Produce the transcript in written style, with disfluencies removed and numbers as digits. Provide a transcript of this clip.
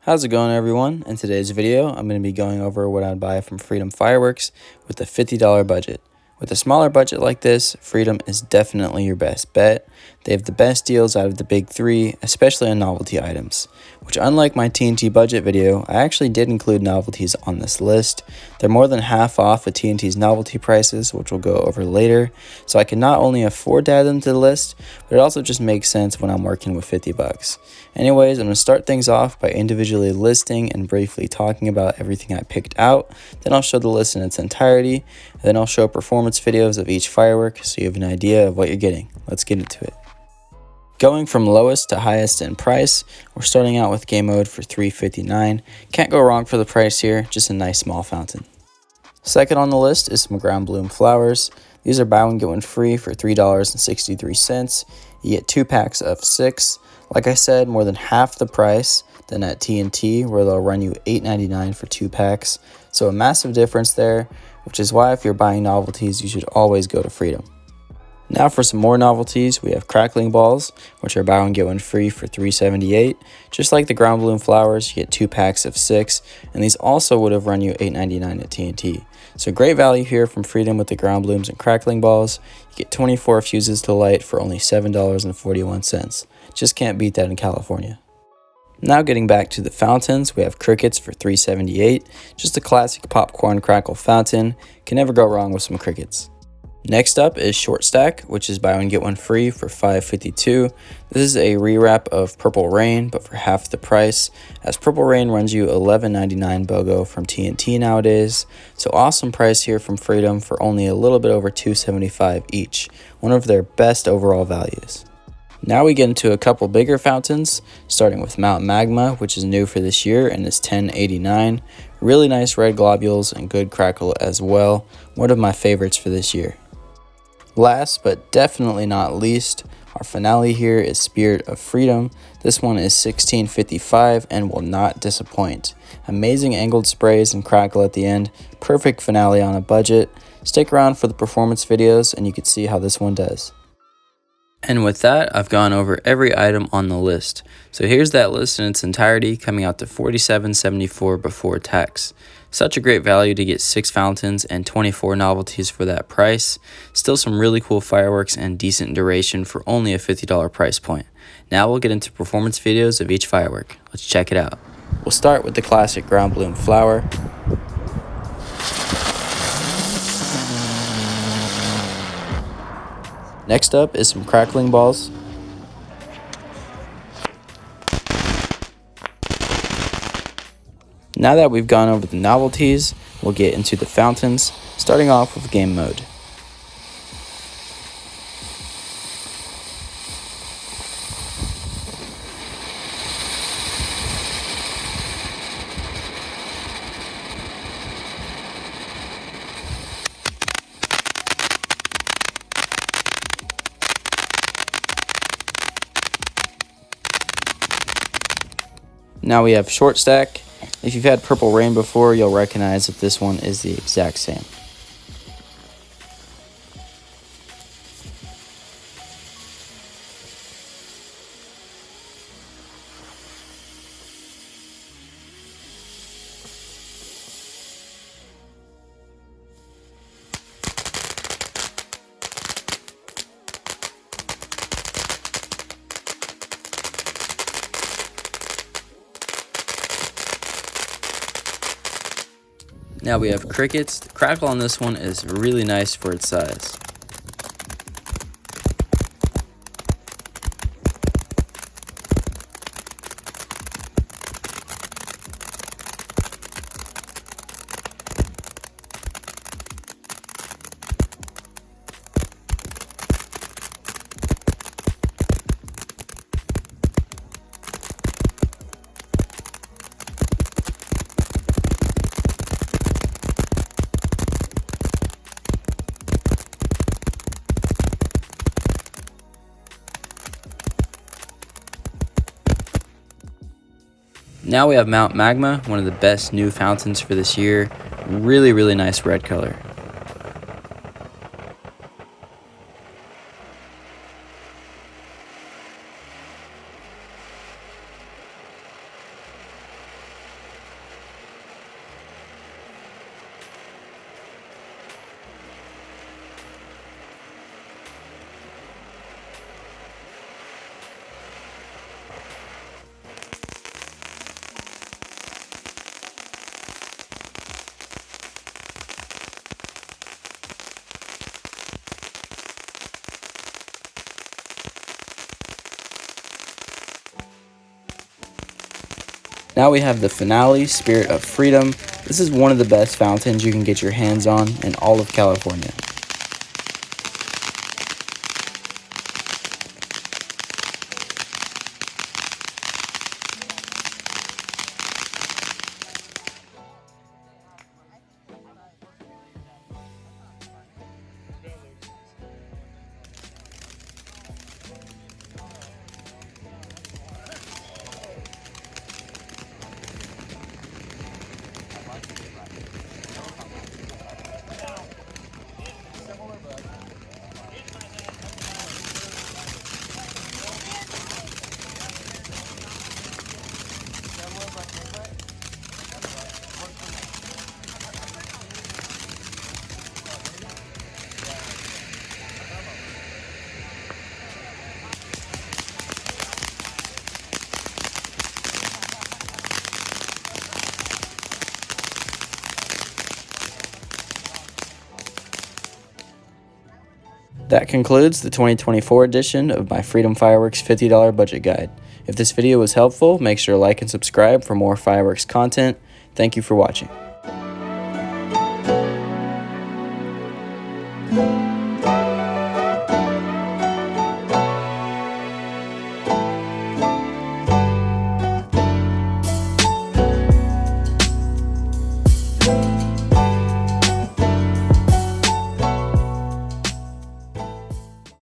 How's it going, everyone? In today's video, I'm going to be going over what I'd buy from Freedom Fireworks with a $50 budget. With a smaller budget like this, Freedom is definitely your best bet. They have the best deals out of the big three, especially on novelty items, which unlike my TNT budget video, I actually did include novelties on this list. They're more than half off of TNT's novelty prices, which we'll go over later, so I can not only afford to add them to the list, but it also just makes sense when I'm working with 50 bucks. Anyways, I'm going to start things off by individually listing and briefly talking about everything I picked out. Then I'll show the list in its entirety, and then I'll show performance videos of each firework so you have an idea of what you're getting. Let's get into it. Going from lowest to highest in price, we're starting out with game mode for $3.59. Can't go wrong for the price here, just a nice small fountain. Second on the list is some ground bloom flowers. These are buy one get one free for $3.63. You get 2 packs of 6. Like I said, more than half the price than at TNT, where they'll run you $8.99 for 2 packs. So a massive difference there, which is why if you're buying novelties, you should always go to Freedom. Now for some more novelties, we have Crackling balls, which are buy one get one free for $3.78. Just like the ground bloom flowers, you get 2 packs of 6, and these also would have run you $8.99 at TNT. So great value here from Freedom with the ground blooms and Crackling balls. You get 24 fuses to light for only $7.41. Just can't beat that in California. Now getting back to the fountains, we have Crickets for $3.78. Just a classic popcorn crackle fountain. Can never go wrong with some crickets. Next up is Short Stack, which is buy one get one free for $5.52. This is a rewrap of Purple Rain, but for half the price, as Purple Rain runs you $11.99 BOGO from TNT nowadays. So awesome price here from Freedom for only a little bit over $2.75 each, one of their best overall values. Now we get into a couple bigger fountains, starting with Magma, which is new for this year and is $10.89. Really nice red globules and good crackle as well, one of my favorites for this year. Last but definitely not least, our finale here is Spirit of Freedom. This one is $16.55 and will not disappoint. Amazing angled sprays and crackle at the end, perfect finale on a budget. Stick around for the performance videos and you can see how this one does. And with that, I've gone over every item on the list. So here's that list in its entirety, coming out to $47.74 before tax. Such a great value to get 6 fountains and 24 novelties for that price. Still some really cool fireworks and decent duration for only a $50 price point. Now we'll get into performance videos of each firework. Let's check it out. We'll start with the classic ground bloom flower. Next up is some Crackling balls. Now that we've gone over the novelties, we'll get into the fountains, starting off with game mode. Now we have Short Stack. If you've had Purple Rain before, you'll recognize that this one is the exact same. Now we have Crickets. The crackle on this one is really nice for its size. Now we have Mount Magma, one of the best new fountains for this year. Really nice red color. Now we have the finale, Spirit of Freedom. This is one of the best fountains you can get your hands on in all of California. That concludes the 2024 edition of my Freedom Fireworks $50 budget guide. If this video was helpful, make sure to like and subscribe for more fireworks content. Thank you for watching.